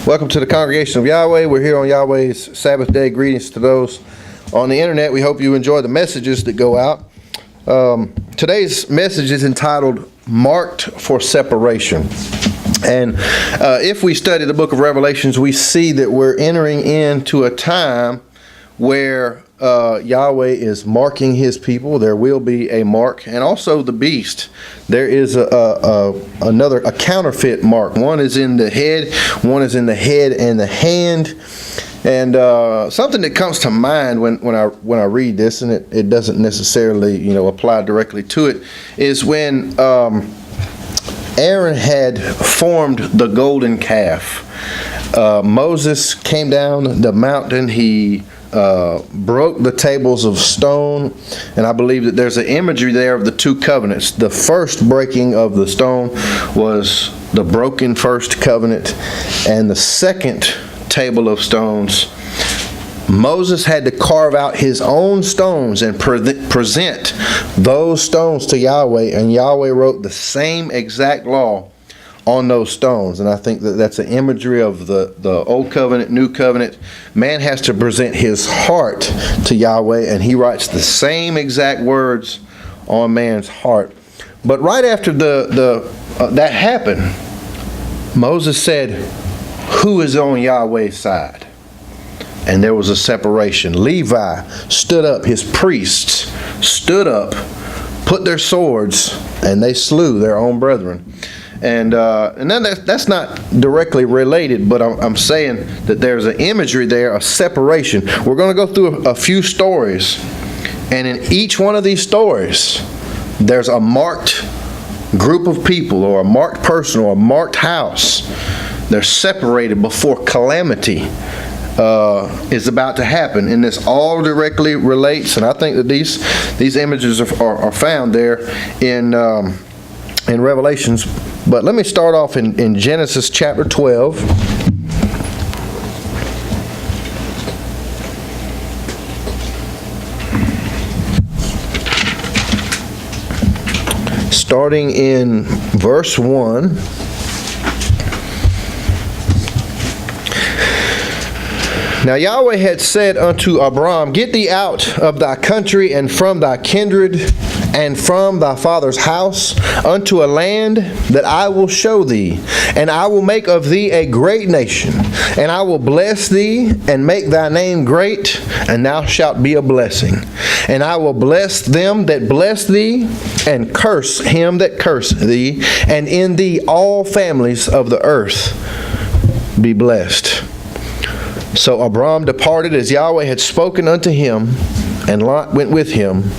Welcome to the congregation of Yahweh. We're here on Yahweh's Sabbath day. Greetings to those on the internet. We hope you enjoy the messages that go out. Today's message is entitled Marked for Separation. And if we study the book of Revelations, we see that we're entering into a time where Yahweh is marking his people. There will be a mark, and also the beast. There is a counterfeit mark. One is in the head, one is in the head and the hand. And something that comes to mind when I read this, and it doesn't necessarily apply directly to it, is when Aaron had formed the golden calf. Moses came down the mountain. He broke the tables of stone, and I believe that there's an imagery there of the two covenants. The first breaking of the stone was the broken first covenant, and the second table of stones, Moses had to carve out his own stones and present those stones to Yahweh, and Yahweh wrote the same exact law on those stones. And I think that that's an imagery of the old covenant, new covenant. Man has to present his heart to Yahweh, and he writes the same exact words on man's heart. But right after that happened, Moses said, "Who is on Yahweh's side?" And there was a separation. Levi stood up, his priests stood up, put their swords, and they slew their own brethren. And then that's not directly related, but I'm saying that there's an imagery there, a separation. We're going to go through a few stories, and in each one of these stories, there's a marked group of people, or a marked person, or a marked house. They're separated before calamity is about to happen, and this all directly relates. And I think that these images are found there in Revelations. But let me start off in Genesis chapter 12. Starting in verse 1. Now Yahweh had said unto Abram, "Get thee out of thy country and from thy kindred and from thy father's house unto a land that I will show thee, and I will make of thee a great nation, and I will bless thee and make thy name great, and thou shalt be a blessing. And I will bless them that bless thee, and curse him that curse thee, and in thee all families of the earth be blessed." So Abram departed as Yahweh had spoken unto him, and Lot went with him.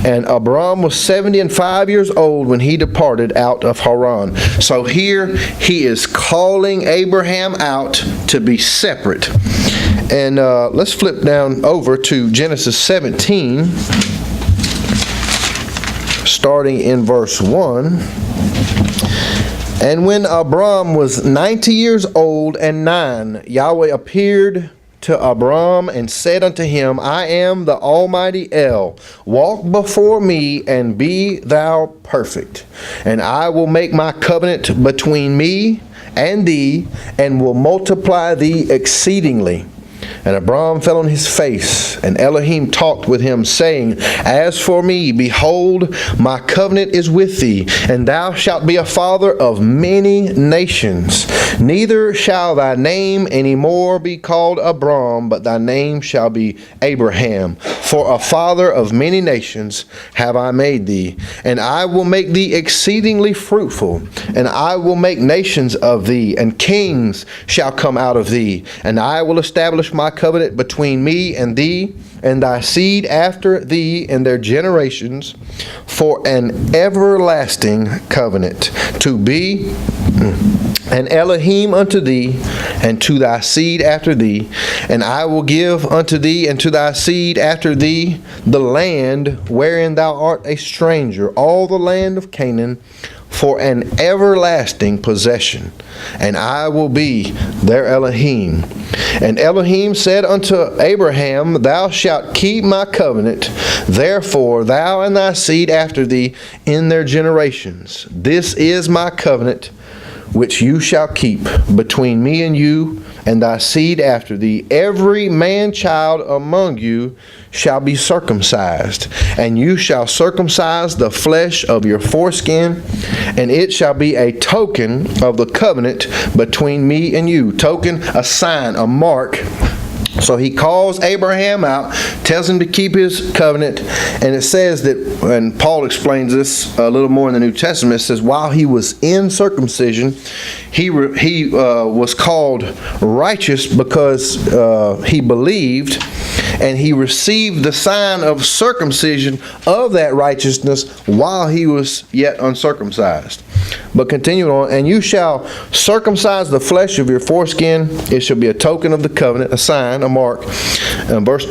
And Abram was 75 years old when he departed out of Haran. So here he is calling Abraham out to be separate. And let's flip down over to Genesis 17, starting in verse 1. And when Abram was 90 years old and 9, Yahweh appeared to Abram and said unto him, "I am the Almighty El. Walk before me and be thou perfect. And I will make my covenant between me and thee, and will multiply thee exceedingly." And Abram fell on his face, and Elohim talked with him, saying, "As for me, behold, my covenant is with thee, and thou shalt be a father of many nations. Neither shall thy name any more be called Abram, but thy name shall be Abraham. For a father of many nations have I made thee. And I will make thee exceedingly fruitful, and I will make nations of thee, and kings shall come out of thee. And I will establish my covenant between me and thee, and thy seed after thee in their generations, for an everlasting covenant, to be an Elohim unto thee, and to thy seed after thee. And I will give unto thee and to thy seed after thee the land wherein thou art a stranger, all the land of Canaan, for an everlasting possession. And I will be their Elohim. And Elohim said unto Abraham, Thou shalt keep my covenant, therefore thou and thy seed after thee in their generations. This is my covenant which you shall keep between me and you and thy seed after thee. Every man-child among you shall be circumcised, and you shall circumcise the flesh of your foreskin, and it shall be a token of the covenant between me and you. Token, a sign, a mark. So he calls Abraham out, tells him to keep his covenant, and it says that, and Paul explains this a little more in the New Testament, it says while he was in circumcision, he was called righteous because he believed, and he received the sign of circumcision of that righteousness while he was yet uncircumcised. But continuing on, and you shall circumcise the flesh of your foreskin. It shall be a token of the covenant, a sign, a mark. Verse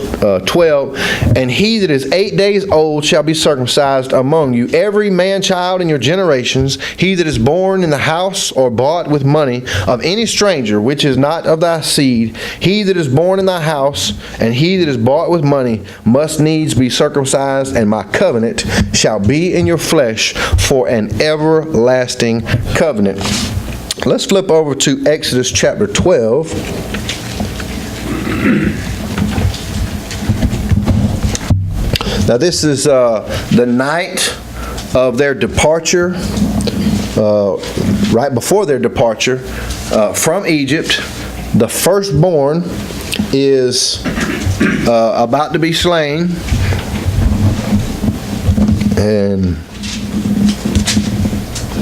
12, and he that is 8 days old shall be circumcised among you, every man-child in your generations, he that is born in the house or bought with money of any stranger, which is not of thy seed, he that is born in thy house, and he that is bought with money, must needs be circumcised, and my covenant shall be in your flesh for an everlasting covenant. Let's flip over to Exodus chapter 12. Now this is the night of their departure, right before their departure from Egypt. The firstborn is about to be slain, and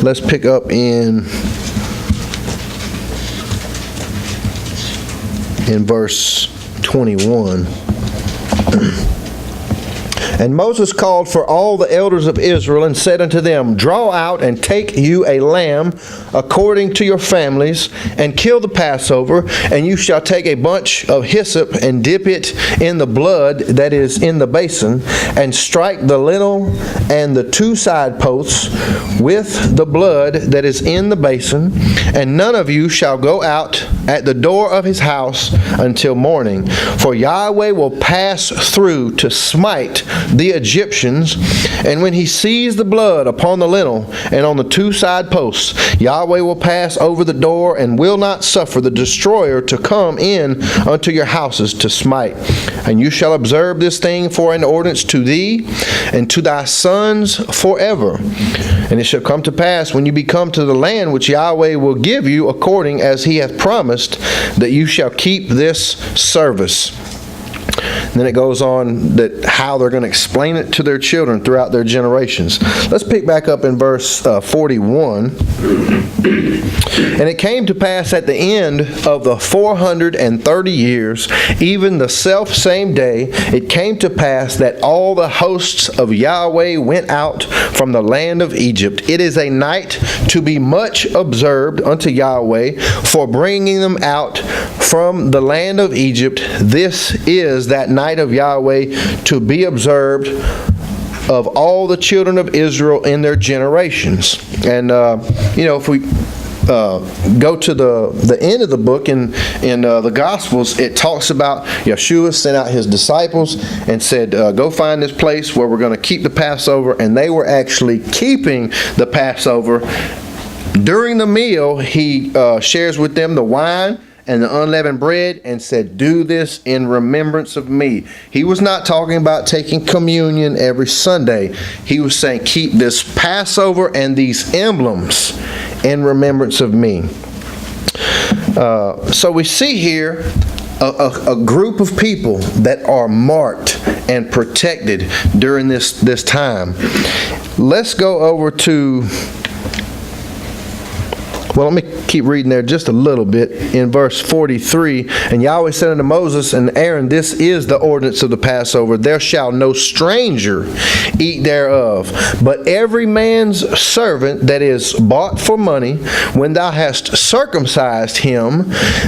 let's pick up in verse 21. And Moses called for all the elders of Israel and said unto them, draw out and take you a lamb according to your families, and kill the Passover, and you shall take a bunch of hyssop and dip it in the blood that is in the basin, and strike the lintel and the two side posts with the blood that is in the basin, and none of you shall go out at the door of his house until morning. For Yahweh will pass through to smite the Egyptians, and when he sees the blood upon the lintel and on the two side posts, Yahweh will pass over the door and will not suffer the destroyer to come in unto your houses to smite. And you shall observe this thing for an ordinance to thee and to thy sons forever. And it shall come to pass when you be come to the land which Yahweh will give you according as he hath promised, that you shall keep this service. And then it goes on that how they're going to explain it to their children throughout their generations. Let's pick back up in verse 41. And it came to pass at the end of the 430 years, even the self same day, it came to pass that all the hosts of Yahweh went out from the land of Egypt. It is a night to be much observed unto Yahweh for bringing them out from the land of Egypt. This is that night of Yahweh to be observed of all the children of Israel in their generations. And if we go to the end of the book in the Gospels, it talks about Yeshua sent out his disciples and said, go find this place where we're going to keep the Passover. And they were actually keeping the Passover. During the meal, he shares with them the wine and the unleavened bread, and said, do this in remembrance of me. He was not talking about taking communion every Sunday. He was saying, keep this Passover and these emblems in remembrance of me. So we see here a group of people that are marked and protected during this time. Let's go over to, well, let me keep reading there just a little bit. In verse 43, and Yahweh said unto Moses and Aaron, this is the ordinance of the Passover. There shall no stranger eat thereof, but every man's servant that is bought for money, when thou hast circumcised him,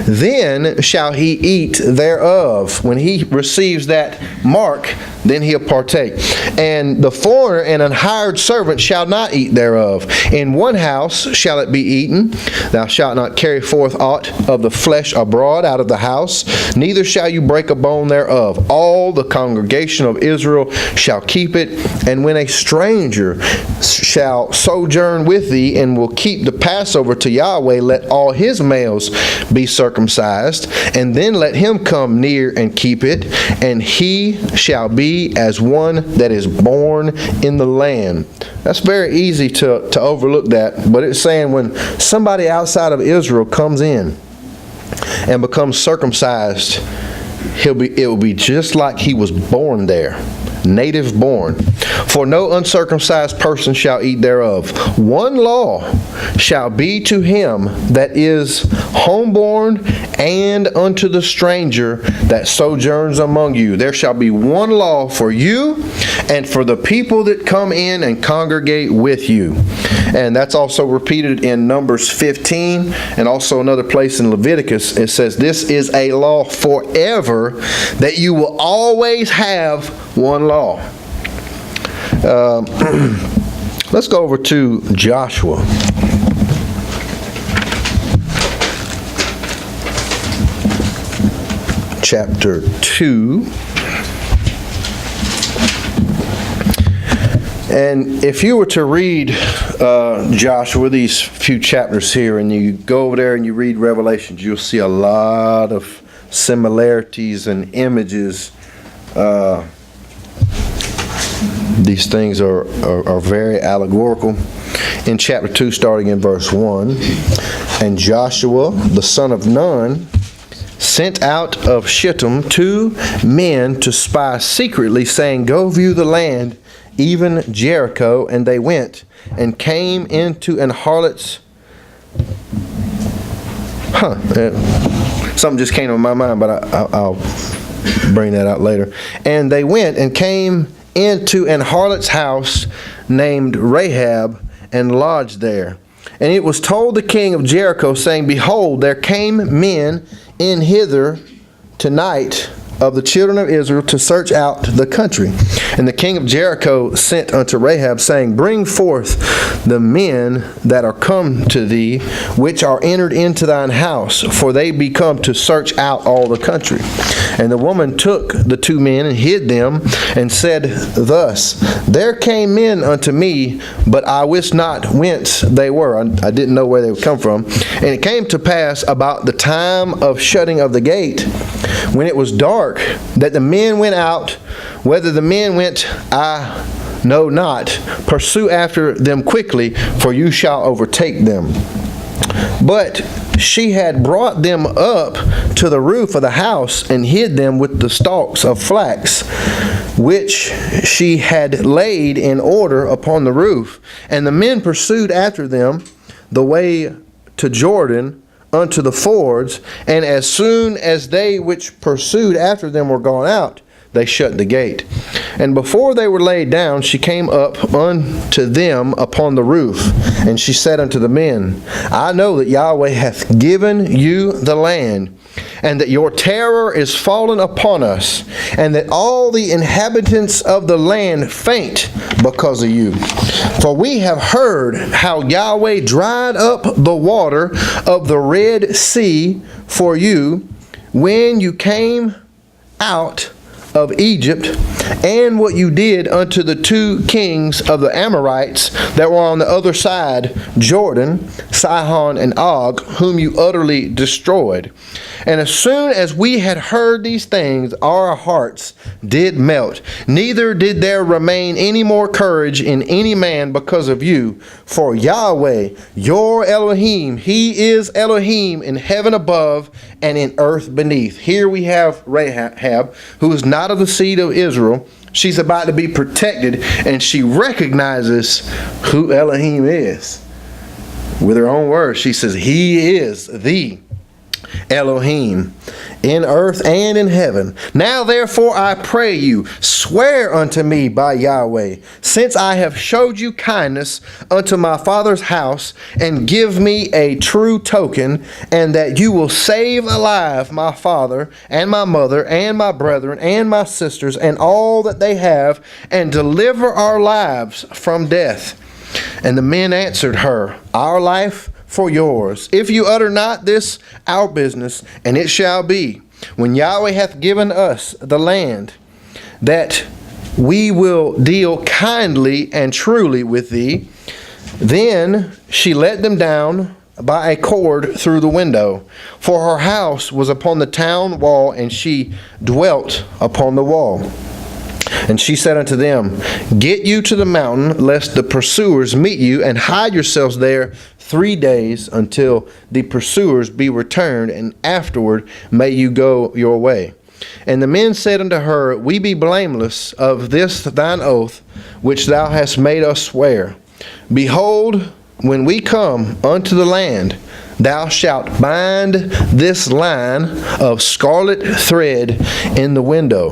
then shall he eat thereof. When he receives that mark, then he'll partake. And the foreigner and an hired servant shall not eat thereof. In one house shall it be eaten. Thou shalt shalt not carry forth aught of the flesh abroad out of the house, neither shall you break a bone thereof. All the congregation of Israel shall keep it. And when a stranger shall sojourn with thee, and will keep the Passover to Yahweh, let all his males be circumcised, and then let him come near and keep it, and he shall be as one that is born in the land. That's very easy to overlook that, but it's saying when somebody outside of Israel comes in and becomes circumcised, it will be just like he was born there. Native born. For no uncircumcised person shall eat thereof. One law shall be to him that is homeborn, and unto the stranger that sojourns among you. There shall be one law for you and for the people that come in and congregate with you. And that's also repeated in Numbers 15, and also another place in Leviticus. It says, this is a law forever, that you will always have one law. Let's go over to Joshua. Chapter 2. And if you were to read Joshua, these few chapters here, and you go over there and you read Revelations, you'll see a lot of similarities and images. These things are very allegorical. In chapter 2, starting in verse 1, and Joshua, the son of Nun, sent out of Shittim 2 men to spy secretly, saying, go view the land, even Jericho. And they went and came into an harlot's... something just came to my mind, but I'll bring that out later. And they went and came into an harlot's house named Rahab, and lodged there. And it was told the king of Jericho, saying, behold, there came men in hither tonight of the children of Israel to search out the country. And the king of Jericho sent unto Rahab, saying, bring forth the men that are come to thee, which are entered into thine house, for they be come to search out all the country. And the woman took the 2 men and hid them, and said thus, there came men unto me, but I wist not whence they were. I didn't know where they would come from. And it came to pass about the time of shutting of the gate, when it was dark, that the men went out. Whether the men went, I know not. Pursue after them quickly, for you shall overtake them. But she had brought them up to the roof of the house, and hid them with the stalks of flax, which she had laid in order upon the roof. And the men pursued after them the way to Jordan, unto the fords, and as soon as they which pursued after them were gone out, they shut the gate. And before they were laid down, she came up unto them upon the roof, and she said unto the men, I know that Yahweh hath given you the land, and that your terror is fallen upon us, and that all the inhabitants of the land faint because of you. For we have heard how Yahweh dried up the water of the Red Sea for you when you came out of Egypt, and what you did unto the 2 kings of the Amorites that were on the other side Jordan, Sihon and Og, whom you utterly destroyed. And as soon as we had heard these things, our hearts did melt. Neither did there remain any more courage in any man because of you. For Yahweh, your Elohim, He is Elohim in heaven above and in earth beneath. Here we have Rahab, who is not of the seed of Israel. She's about to be protected, and she recognizes who Elohim is. With her own words, she says, He is the Elohim in earth and in heaven. Now therefore I pray you, swear unto me by Yahweh, since I have showed you kindness unto my father's house, and give me a true token, and that you will save alive my father and my mother and my brethren and my sisters and all that they have, and deliver our lives from death. And the men answered her, Our life for yours. If you utter not this our business, and it shall be, when Yahweh hath given us the land, that we will deal kindly and truly with thee. Then she let them down by a cord through the window, for her house was upon the town wall, and she dwelt upon the wall. And she said unto them, Get you to the mountain, lest the pursuers meet you, and hide yourselves there 3 days until the pursuers be returned, and afterward may you go your way. And the men said unto her, We be blameless of this thine oath, which thou hast made us swear. Behold, when we come unto the land, thou shalt bind this line of scarlet thread in the window,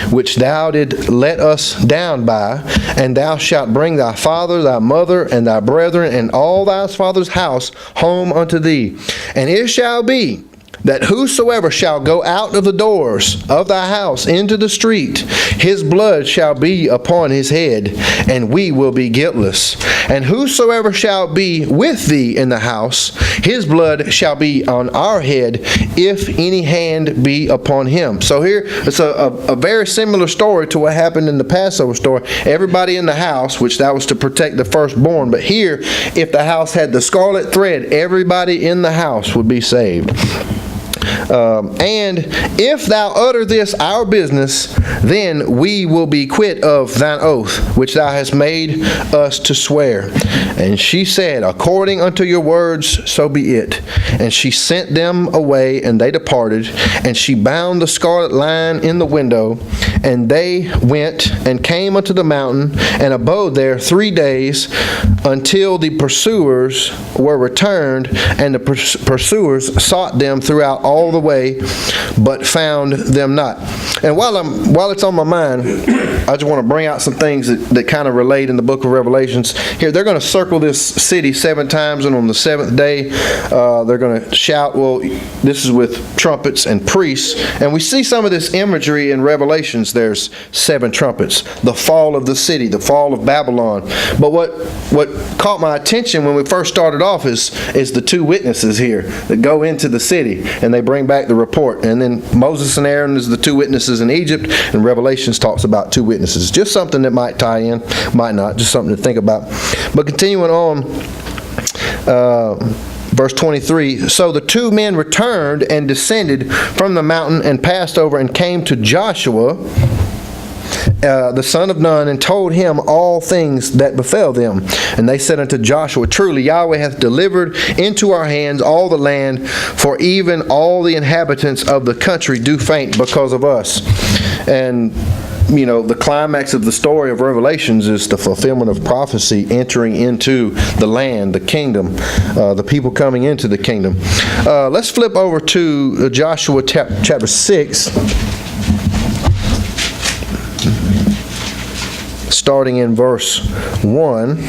which thou did let us down by, and thou shalt bring thy father, thy mother, and thy brethren, and all thy father's house home unto thee. And it shall be, that whosoever shall go out of the doors of thy house into the street, his blood shall be upon his head, and we will be guiltless. And whosoever shall be with thee in the house, his blood shall be on our head, if any hand be upon him. So here, it's a very similar story to what happened in the Passover story. Everybody in the house, which that was to protect the firstborn. But here, if the house had the scarlet thread, everybody in the house would be saved. And if thou utter this our business, then we will be quit of thine oath, which thou hast made us to swear. And she said, According unto your words, so be it. And she sent them away, and they departed. And she bound the scarlet line in the window. And they went and came unto the mountain, and abode there 3 days, until the pursuers were returned. And the pursuers sought them throughout all the way, but found them not. And while it's on my mind, I just want to bring out some things that kind of relate in the book of Revelations. Here, they're going to circle this city 7 times, and on the 7th day, they're going to shout. Well, this is with trumpets and priests. And we see some of this imagery in Revelations. There's 7 trumpets, the fall of the city, the fall of Babylon. But what caught my attention when we first started off is the 2 witnesses here that go into the city, and they bring back the report. And then Moses and Aaron is the 2 witnesses in Egypt, and Revelations talks about 2 witnesses. Just something that might tie in, might not, just something to think about. But continuing on, verse 23, So the 2 men returned and descended from the mountain and passed over and came to Joshua, the son of Nun, and told him all things that befell them. And they said unto Joshua, Truly Yahweh hath delivered into our hands all the land, for even all the inhabitants of the country do faint because of us. And you know, the climax of the story of Revelations is the fulfillment of prophecy, entering into the land, the kingdom, the people coming into the kingdom. Let's flip over to Joshua chapter 6. Starting in verse 1.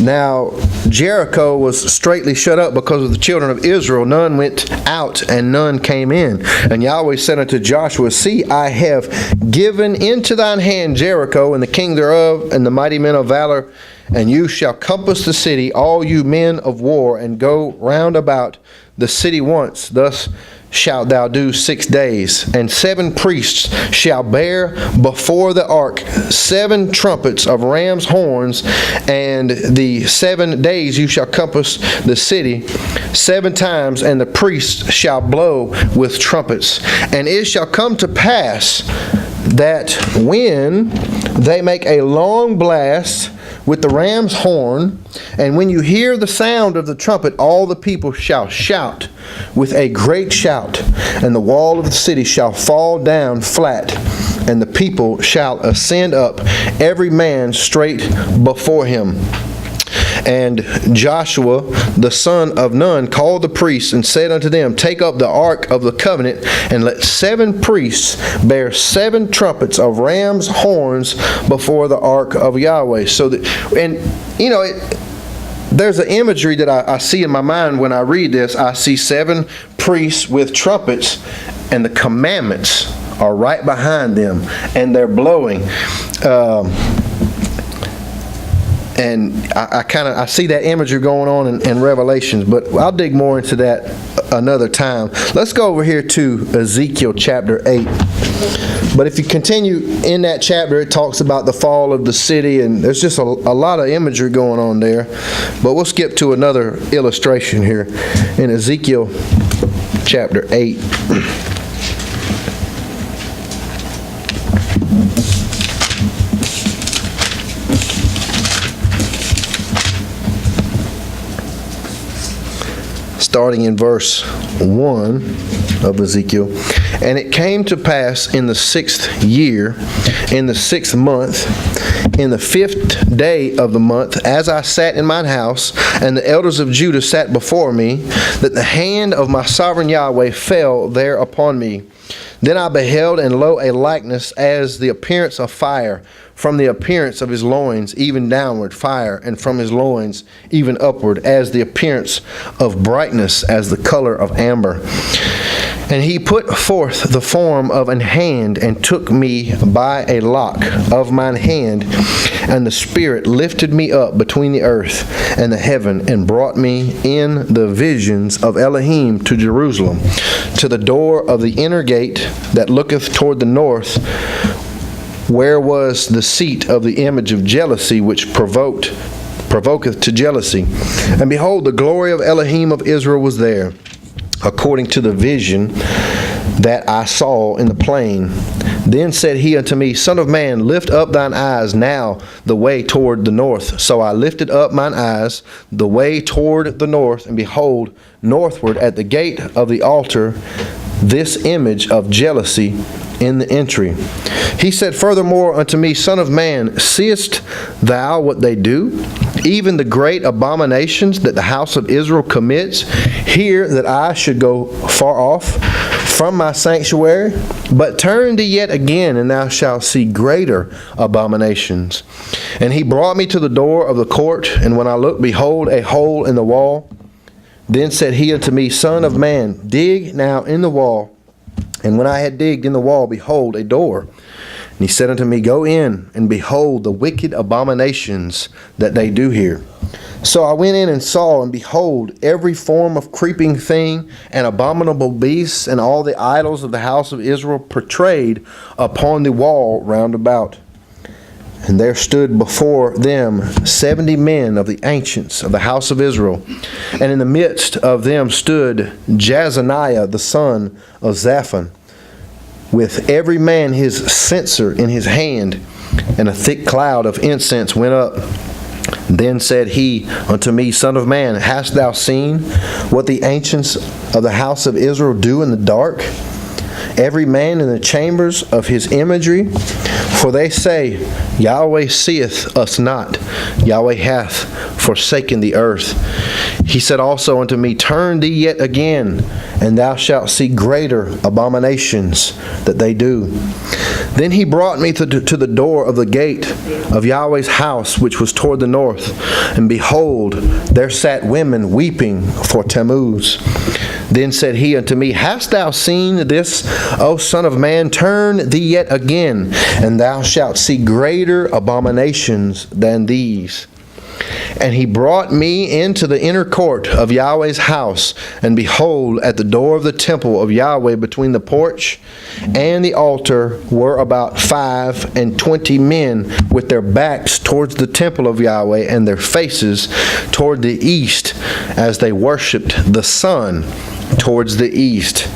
Now Jericho was straitly shut up because of the children of Israel. None went out, and none came in. And Yahweh said unto Joshua, See, I have given into thine hand Jericho, and the king thereof, and the mighty men of valor. And you shall compass the city, all you men of war, and go round about the city once. Thus shalt thou do 6 days. And 7 priests shall bear before the ark 7 trumpets of ram's horns, and the 7 days you shall compass the city 7 times, and the priests shall blow with trumpets. And it shall come to pass that when they make a long blast with the ram's horn, and when you hear the sound of the trumpet, all the people shall shout with a great shout, and the wall of the city shall fall down flat, and the people shall ascend up, every man straight before him. And Joshua the son of Nun called the priests and said unto them, Take up the ark of the covenant, and let 7 priests bear 7 trumpets of ram's horns before the ark of Yahweh. So that, and you know, there's an imagery that I see in my mind when I read this. I see 7 priests with trumpets, and the commandments are right behind them, and they're blowing. And I see that imagery going on in Revelations, but I'll dig more into that another time. Let's go over here to Ezekiel chapter 8. But if you continue in that chapter, it talks about the fall of the city, and there's just a lot of imagery going on there. But we'll skip to another illustration here in Ezekiel chapter 8. Starting in verse 1 of Ezekiel. And it came to pass in the 6th year, in the 6th month, in the 5th day of the month, as I sat in mine house, and the elders of Judah sat before me, that the hand of my sovereign Yahweh fell there upon me. Then I beheld, and lo, a likeness as the appearance of fire, from the appearance of his loins even downward fire, and from his loins even upward, as the appearance of brightness, as the color of amber. And he put forth the form of an hand, and took me by a lock of mine hand, and the Spirit lifted me up between the earth and the heaven, and brought me in the visions of Elohim to Jerusalem, to the door of the inner gate that looketh toward the north, where was the seat of the image of jealousy, which provoketh to jealousy. And behold, the glory of Elohim of Israel was there, according to the vision that I saw in the plain. Then said he unto me, Son of man, lift up thine eyes now the way toward the north. So I lifted up mine eyes the way toward the north, and behold, northward at the gate of the altar, this image of jealousy in the entry. He said furthermore unto me, Son of man, seest thou what they do? Even the great abominations that the house of Israel commits, here that I should go far off from my sanctuary? But turn thee yet again, and thou shalt see greater abominations. And he brought me to the door of the court, and when I looked, behold, a hole in the wall. Then said he unto me, Son of man, dig now in the wall. And when I had digged in the wall, behold, a door. And he said unto me, Go in, and behold the wicked abominations that they do here. So I went in and saw, and behold, every form of creeping thing, and abominable beasts, and all the idols of the house of Israel portrayed upon the wall round about. And there stood before them 70 men of the ancients of the house of Israel. And in the midst of them stood Jazaniah the son of Zaphan, with every man his censer in his hand, and a thick cloud of incense went up. Then said he unto me, Son of man, hast thou seen what the ancients of the house of Israel do in the dark? Every man in the chambers of his imagery? For they say, Yahweh seeth us not, Yahweh hath forsaken the earth. He said also unto me, Turn thee yet again, and thou shalt see greater abominations that they do. Then he brought me to the door of the gate of Yahweh's house, which was toward the north. And behold, there sat women weeping for Tammuz. Then said he unto me, Hast thou seen this, O son of man? Turn thee yet again, and thou shalt see greater abominations than these. And he brought me into the inner court of Yahweh's house, and behold, at the door of the temple of Yahweh between the porch and the altar were about 25 men with their backs towards the temple of Yahweh, and their faces toward the east, as they worshipped the sun towards the east.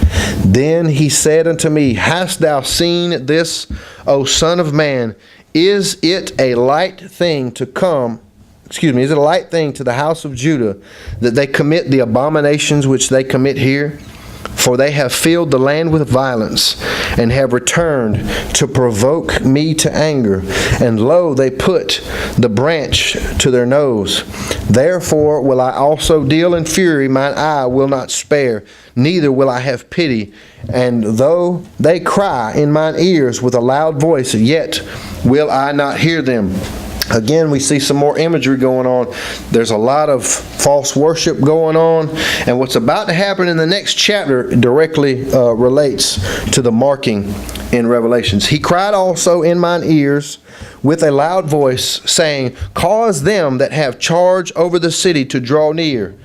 Then he said unto me, Hast thou seen this, O son of man? Is it a light thing to is it a light thing to the house of Judah that they commit the abominations which they commit here? For they have filled the land with violence, and have returned to provoke me to anger. And lo, they put the branch to their nose. Therefore will I also deal in fury, mine eye will not spare, neither will I have pity. And though they cry in mine ears with a loud voice, yet will I not hear them. Again, we see some more imagery going on. There's a lot of false worship going on. And what's about to happen in the next chapter directly relates to the marking in Revelations. He cried also in mine ears with a loud voice, saying, Cause them that have charge over the city to draw near,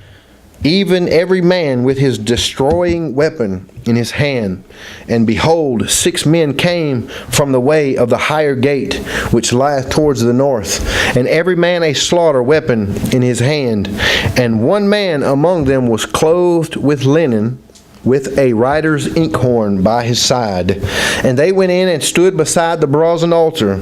even every man with his destroying weapon in his hand. And behold, 6 men came from the way of the higher gate, which lieth towards the north, and every man a slaughter weapon in his hand. And one man among them was clothed with linen, with a writer's inkhorn by his side. And they went in and stood beside the brazen altar,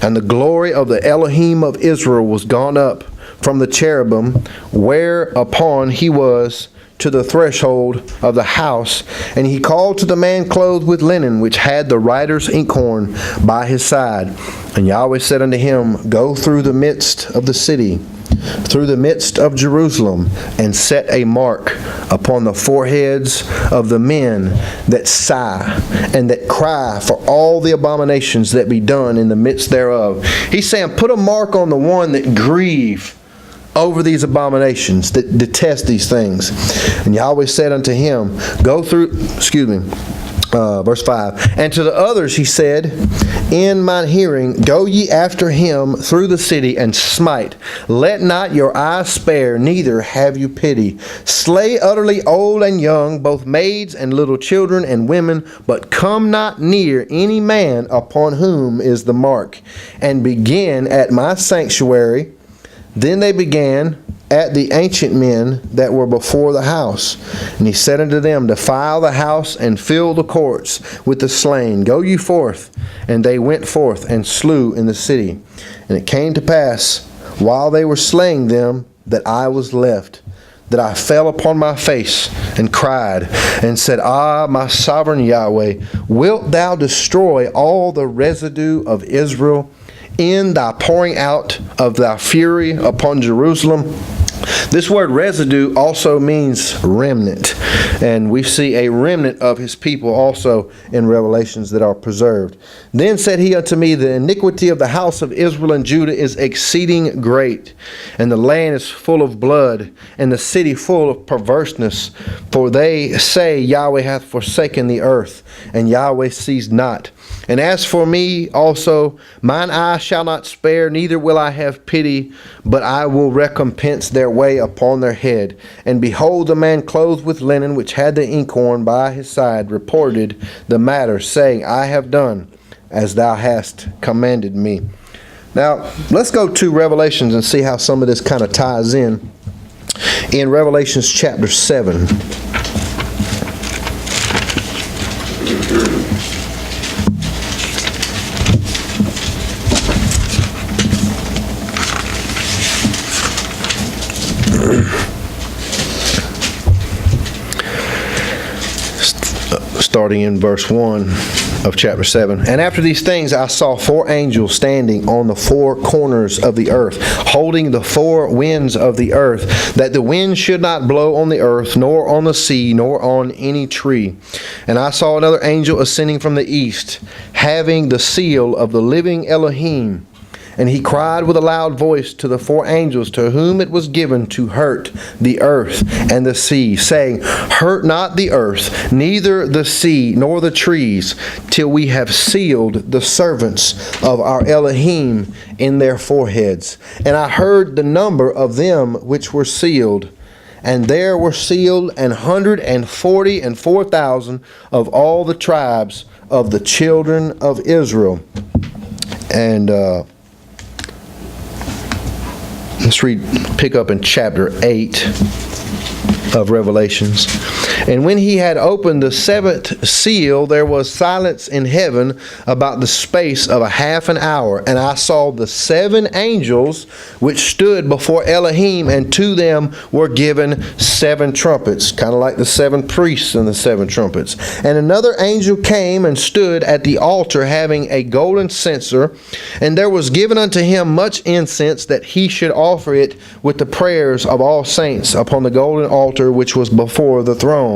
and the glory of the Elohim of Israel was gone up from the cherubim whereupon he was to the threshold of the house. And he called to the man clothed with linen, which had the writer's inkhorn by his side. And Yahweh said unto him, Go through the midst of the city, through the midst of Jerusalem, and set a mark upon the foreheads of the men that sigh and that cry for all the abominations that be done in the midst thereof. He's saying, put a mark on the one that grieve over these abominations, that detest these things. And Yahweh said unto him, verse 5, And to the others he said, In mine hearing, go ye after him through the city, and smite. Let not your eyes spare, neither have you pity. Slay utterly old and young, both maids and little children and women, but come not near any man upon whom is the mark. And begin at my sanctuary. Then they began at the ancient men that were before the house. And he said unto them, Defile the house and fill the courts with the slain. Go ye forth. And they went forth and slew in the city. And it came to pass, while they were slaying them, that I was left, that I fell upon my face and cried, and said, Ah, my sovereign Yahweh, wilt thou destroy all the residue of Israel in thy pouring out of thy fury upon Jerusalem? This word residue also means remnant. And we see a remnant of his people also in Revelations that are preserved. Then said he unto me, The iniquity of the house of Israel and Judah is exceeding great, and the land is full of blood, and the city full of perverseness. For they say, Yahweh hath forsaken the earth, and Yahweh sees not. And as for me also, mine eye shall not spare, neither will I have pity, but I will recompense their way upon their head. And behold, the man clothed with linen, which had the inkhorn by his side, reported the matter, saying, I have done as thou hast commanded me. Now, let's go to Revelations and see how some of this kind of ties in. In Revelations chapter 7. Starting in verse 1 of chapter 7. And after these things I saw 4 angels standing on the 4 corners of the earth, holding the 4 winds of the earth, that the wind should not blow on the earth, nor on the sea, nor on any tree. And I saw another angel ascending from the east, having the seal of the living Elohim. And he cried with a loud voice to the 4 angels to whom it was given to hurt the earth and the sea, saying, Hurt not the earth, neither the sea, nor the trees, till we have sealed the servants of our Elohim in their foreheads. And I heard the number of them which were sealed. And there were sealed 144,000 of all the tribes of the children of Israel. And let's pick up in chapter 8 of Revelations. And when he had opened the 7th seal, there was silence in heaven about the space of a half an hour. And I saw the 7 angels which stood before Elohim, and to them were given 7 trumpets, kind of like the 7 priests and the 7 trumpets. And another angel came and stood at the altar, having a golden censer, and there was given unto him much incense, that he should offer it with the prayers of all saints upon the golden altar which was before the throne.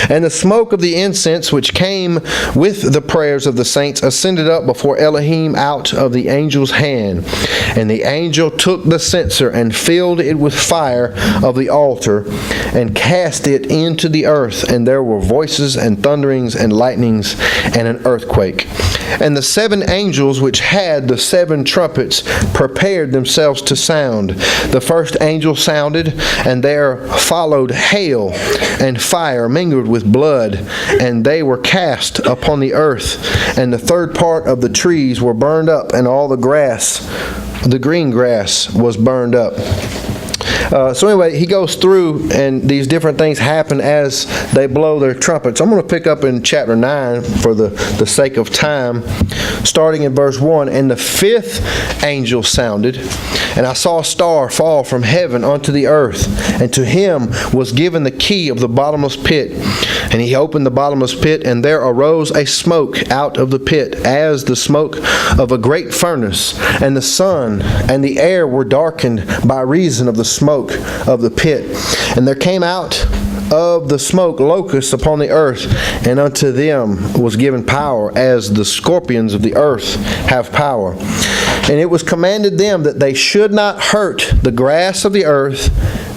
And the smoke of the incense which came with the prayers of the saints ascended up before Elohim out of the angel's hand. And the angel took the censer and filled it with fire of the altar and cast it into the earth. And there were voices and thunderings and lightnings and an earthquake. And the 7 angels which had the 7 trumpets prepared themselves to sound. The first angel sounded, and there followed hail and fire mingled with blood, and they were cast upon the earth. And the third part of the trees were burned up, and all the grass, the green grass, was burned up. So anyway, he goes through, and these different things happen as they blow their trumpets. I'm going to pick up in chapter 9 for the sake of time, starting in verse 1. And the 5th angel sounded, and I saw a star fall from heaven unto the earth, and to him was given the key of the bottomless pit. And he opened the bottomless pit, and there arose a smoke out of the pit, as the smoke of a great furnace. And the sun and the air were darkened by reason of the smoke of the pit. And there came out of the smoke locusts upon the earth, and unto them was given power, as the scorpions of the earth have power. And it was commanded them that they should not hurt the grass of the earth,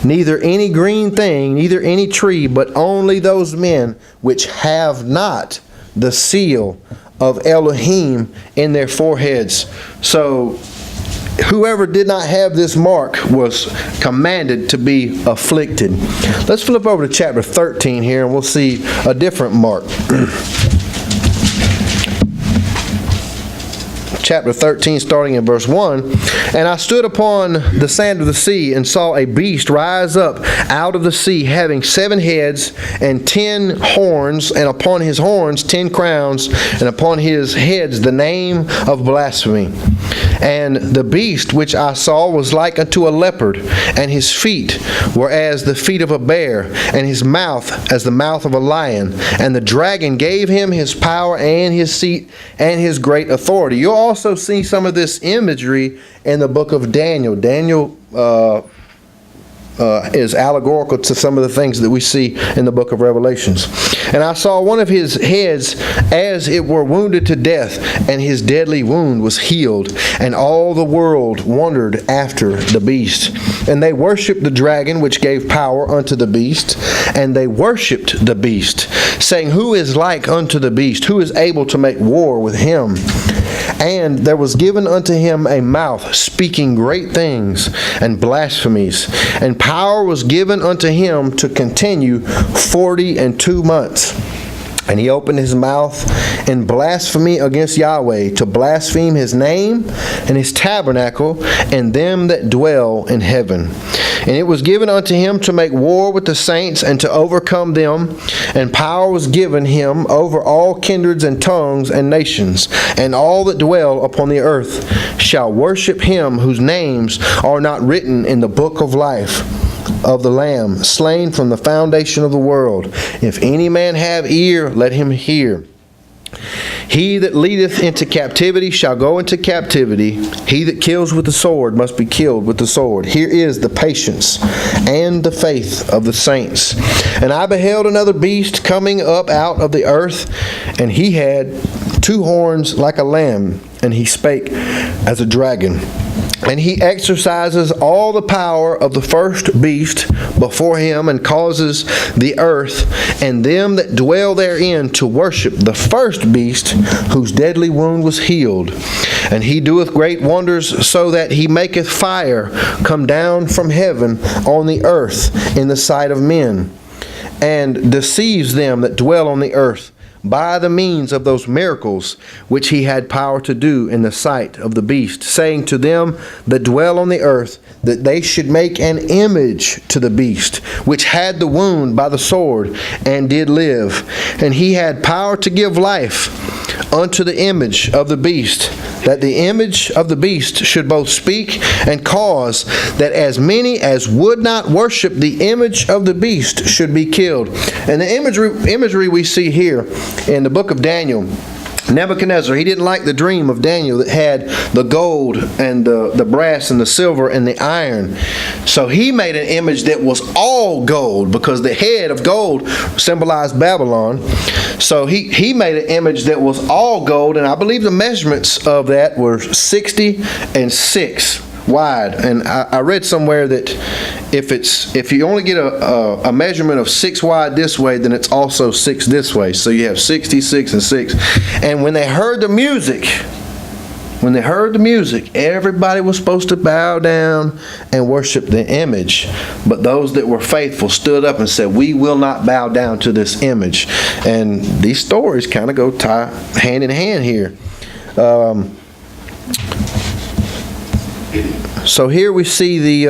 neither any green thing, neither any tree, but only those men which have not the seal of Elohim in their foreheads. So whoever did not have this mark was commanded to be afflicted. Let's flip over to chapter 13 here, and we'll see a different mark. Chapter 13, starting in verse 1. And I stood upon the sand of the sea, and saw a beast rise up out of the sea, having 7 heads and 10 horns, and upon his horns 10 crowns, and upon his heads the name of blasphemy. And the beast which I saw was like unto a leopard, and his feet were as the feet of a bear, and his mouth as the mouth of a lion. And the dragon gave him his power and his seat and his great authority. You'll also see some of this imagery in the book of Daniel. Daniel is allegorical to some of the things that we see in the book of Revelations. And I saw one of his heads as it were wounded to death, and his deadly wound was healed. And all the world wondered after the beast. And they worshipped the dragon which gave power unto the beast, and they worshipped the beast, saying, Who is like unto the beast? Who is able to make war with him? And there was given unto him a mouth speaking great things and blasphemies. And power was given unto him to continue 42 months. And he opened his mouth in blasphemy against Yahweh, to blaspheme his name and his tabernacle and them that dwell in heaven. And it was given unto him to make war with the saints and to overcome them. And power was given him over all kindreds and tongues and nations. And all that dwell upon the earth shall worship him whose names are not written in the book of life of the Lamb, slain from the foundation of the world. If any man have ear, let him hear. He that leadeth into captivity shall go into captivity. He that kills with the sword must be killed with the sword. Here is the patience and the faith of the saints. And I beheld another beast coming up out of the earth, and he had 2 horns like a lamb, and he spake as a dragon. And he exercises all the power of the first beast before him, and causes the earth and them that dwell therein to worship the first beast, whose deadly wound was healed. And he doeth great wonders, so that he maketh fire come down from heaven on the earth in the sight of men, and deceives them that dwell on the earth by the means of those miracles which he had power to do in the sight of the beast, saying to them that dwell on the earth that they should make an image to the beast, which had the wound by the sword, and did live. And he had power to give life unto the image of the beast, that the image of the beast should both speak and cause that as many as would not worship the image of the beast should be killed. And the imagery we see here in the book of Daniel Nebuchadnezzar, he didn't like the dream of Daniel that had the gold and the brass and the silver and the iron. So he made an image that was all gold, because the head of gold symbolized Babylon. So he made an image that was all gold, and I believe the measurements of that were 60 and 6 wide. And I read somewhere that if you only get a measurement of 6 wide this way, then it's also 6 this way. So you have 66 and 6. And when they heard the music, everybody was supposed to bow down and worship the image. But those that were faithful stood up and said, we will not bow down to this image. And these stories kind of go hand in hand here. So here we see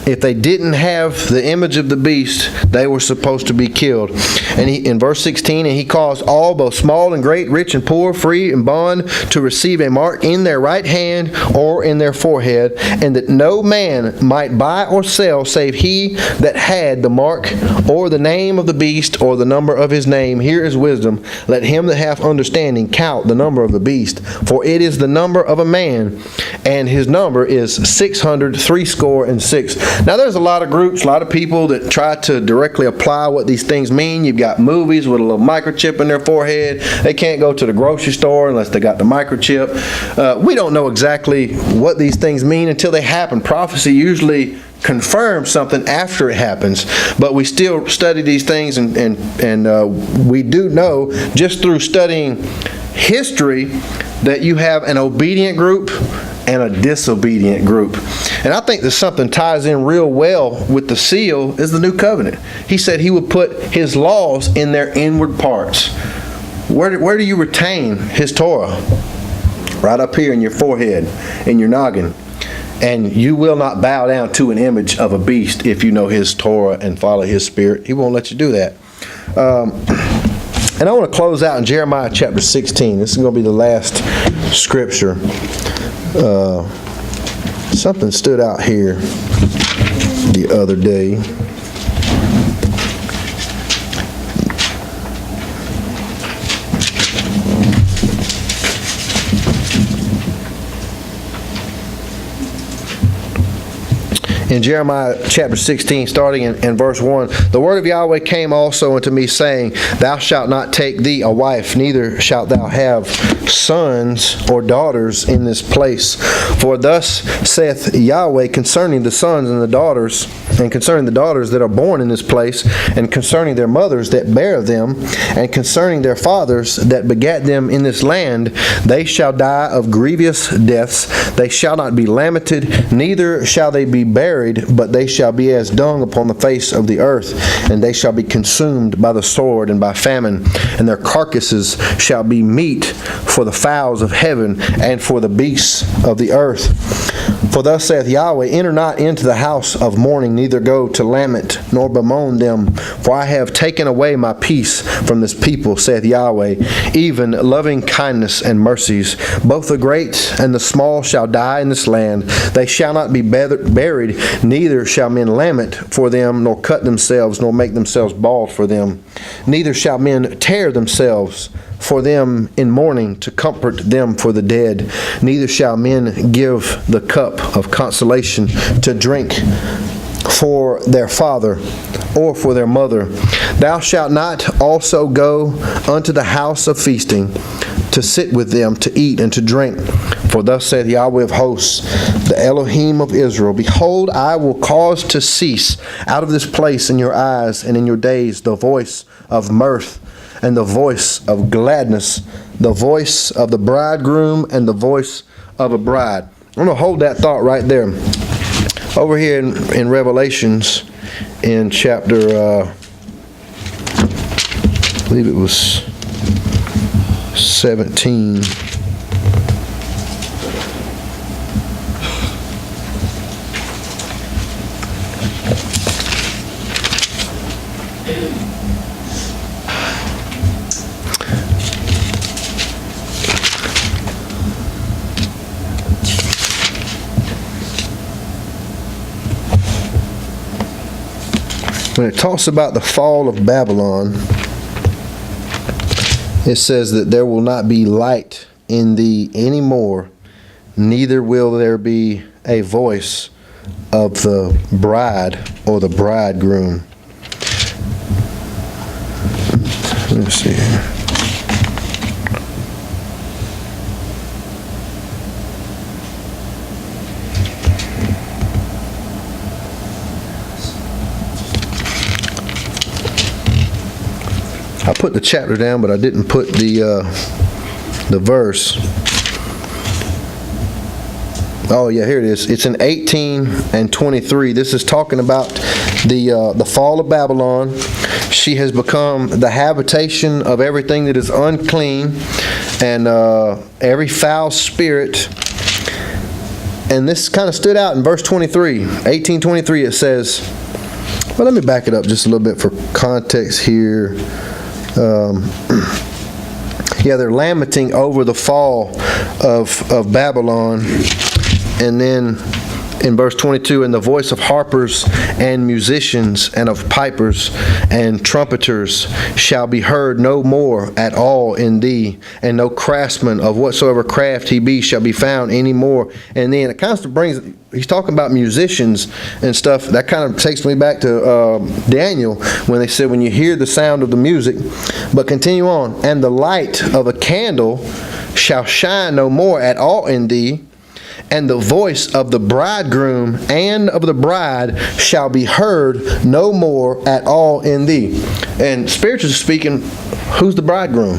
if they didn't have the image of the beast, they were supposed to be killed. And in verse 16, and he caused all, both small and great, rich and poor, free and bond, to receive a mark in their right hand or in their forehead, and that no man might buy or sell save he that had the mark or the name of the beast or the number of his name. Here is wisdom. Let him that hath understanding count the number of the beast, for it is the number of a man, and his number is 666. Now there's a lot of groups, a lot of people that try to directly apply what these things mean. You've got movies with a little microchip in their forehead. They can't go to the grocery store unless they got the microchip. We don't know exactly what these things mean until they happen. Prophecy usually confirms something after it happens, but we still study these things, and we do know just through studying history that you have an obedient group and a disobedient group. And I think that something ties in real well with the seal is the new covenant. He said he would put his laws in their inward parts. Where do you retain his Torah? Right up here in your forehead, in your noggin. And you will not bow down to an image of a beast if you know his Torah and follow his spirit. He won't let you do that. And I want to close out in Jeremiah chapter 16. This is going to be the last scripture. Something stood out here the other day. In Jeremiah chapter 16, starting in verse 1, the word of Yahweh came also unto me, saying, Thou shalt not take thee a wife, neither shalt thou have sons or daughters in this place. For thus saith Yahweh concerning the sons and the daughters, and concerning the daughters that are born in this place, and concerning their mothers that bear them, and concerning their fathers that begat them in this land, they shall die of grievous deaths. They shall not be lamented, neither shall they be buried, but they shall be as dung upon the face of the earth, and they shall be consumed by the sword and by famine, and their carcasses shall be meat for the fowls of heaven and for the beasts of the earth. For thus saith Yahweh, Enter not into the house of mourning, neither go to lament, nor bemoan them. For I have taken away my peace from this people, saith Yahweh, even loving kindness and mercies. Both the great and the small shall die in this land. They shall not be buried, neither shall men lament for them, nor cut themselves, nor make themselves bald for them. Neither shall men tear themselves for them in mourning, to comfort them for the dead. Neither shall men give the cup of consolation to drink for their father or for their mother. Thou shalt not also go unto the house of feasting, to sit with them, to eat and to drink. For thus saith Yahweh of hosts, the Elohim of Israel, Behold, I will cause to cease out of this place in your eyes and in your days the voice of mirth and the voice of gladness, the voice of the bridegroom and the voice of a bride. I'm going to hold that thought right there. Over here in Revelations, in chapter, I believe it was 17. When it talks about the fall of Babylon, It says that there will not be light in thee anymore, neither will there be a voice of the bride or the bridegroom. Let me see here. I put the chapter down, but I didn't put the verse. Oh yeah, here it is. It's in 18 and 23. This is talking about the fall of Babylon. She has become the habitation of everything that is unclean and every foul spirit. And this kind of stood out in verse 23. 18:23 it says, well, let me back it up just a little bit for context here. Yeah, they're lamenting over the fall of Babylon. And then in verse 22, and the voice of harpers and musicians and of pipers and trumpeters shall be heard no more at all in thee, and no craftsman of whatsoever craft he be shall be found any more. And then it kind of brings, he's talking about musicians and stuff. That kind of takes me back to Daniel when they said, when you hear the sound of the music. But continue on, and the light of a candle shall shine no more at all in thee, and the voice of the bridegroom and of the bride shall be heard no more at all in thee. And spiritually speaking, who's the bridegroom?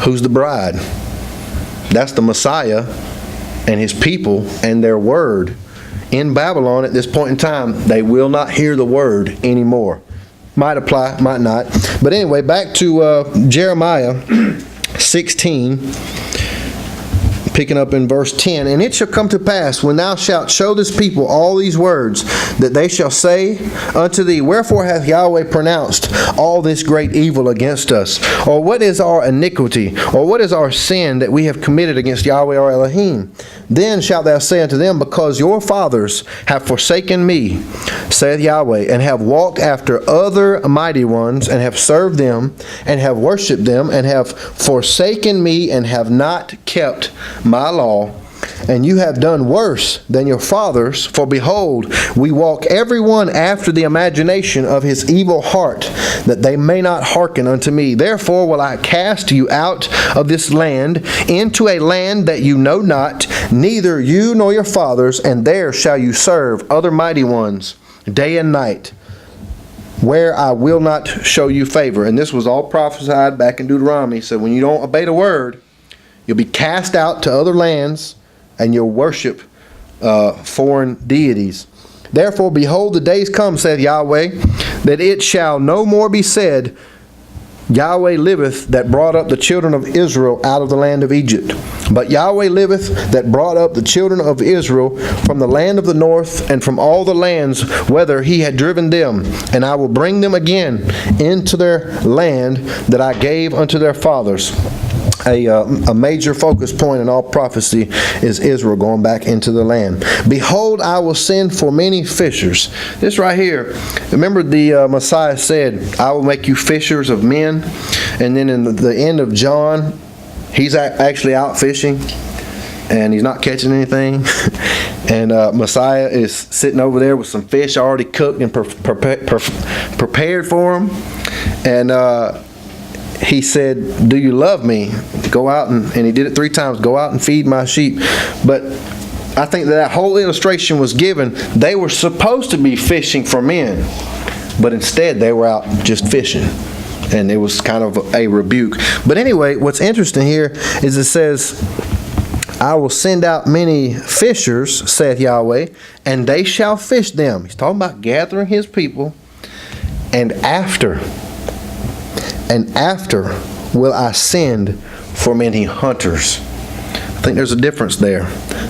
Who's the bride? That's the Messiah and his people and their word. In Babylon at this point in time, they will not hear the word anymore. Might apply, might not. But anyway, back to Jeremiah 16. Picking up in verse 10, and it shall come to pass, when thou shalt show this people all these words, that they shall say unto thee, wherefore hath Yahweh pronounced all this great evil against us? Or what is our iniquity? Or what is our sin that we have committed against Yahweh our Elohim? Then shalt thou say unto them, because your fathers have forsaken me, saith Yahweh, and have walked after other mighty ones, and have served them, and have worshipped them, and have forsaken me, and have not kept my law, and you have done worse than your fathers, for behold, we walk every one after the imagination of his evil heart, that they may not hearken unto me. Therefore will I cast you out of this land into a land that you know not, neither you nor your fathers, and there shall you serve other mighty ones day and night, where I will not show you favor. And this was all prophesied back in Deuteronomy. So when you don't obey the word, you'll be cast out to other lands, and you'll worship foreign deities. Therefore, behold, the days come, saith Yahweh, that it shall no more be said, Yahweh liveth that brought up the children of Israel out of the land of Egypt. But Yahweh liveth that brought up the children of Israel from the land of the north and from all the lands whither he had driven them. And I will bring them again into their land that I gave unto their fathers. A major focus point in all prophecy is Israel going back into the land. Behold, I will send for many fishers. This right here, remember the Messiah said, I will make you fishers of men. And then in the end of John, he's actually out fishing and he's not catching anything. And Messiah is sitting over there with some fish already cooked and prepared for him. And he said, do you love me? Go out and he did it 3 times. Go out and feed my sheep. But I think that whole illustration was given. They were supposed to be fishing for men, but instead they were out just fishing. And it was kind of a rebuke. But anyway, what's interesting here is it says, I will send out many fishers, saith Yahweh, and they shall fish them. He's talking about gathering his people. And after will I send for many hunters. I think there's a difference there.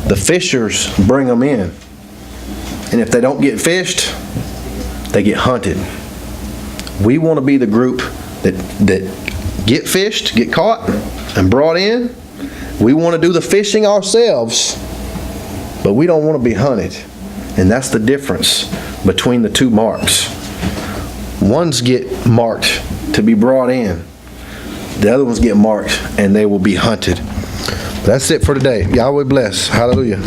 The fishers bring them in. And if they don't get fished, they get hunted. We want to be the group that get fished, get caught, and brought in. We want to do the fishing ourselves, but we don't want to be hunted. And that's the difference between the two marks. Ones get marked to be brought in. The other ones get marked, and they will be hunted. That's it for today. Yahweh bless. Hallelujah.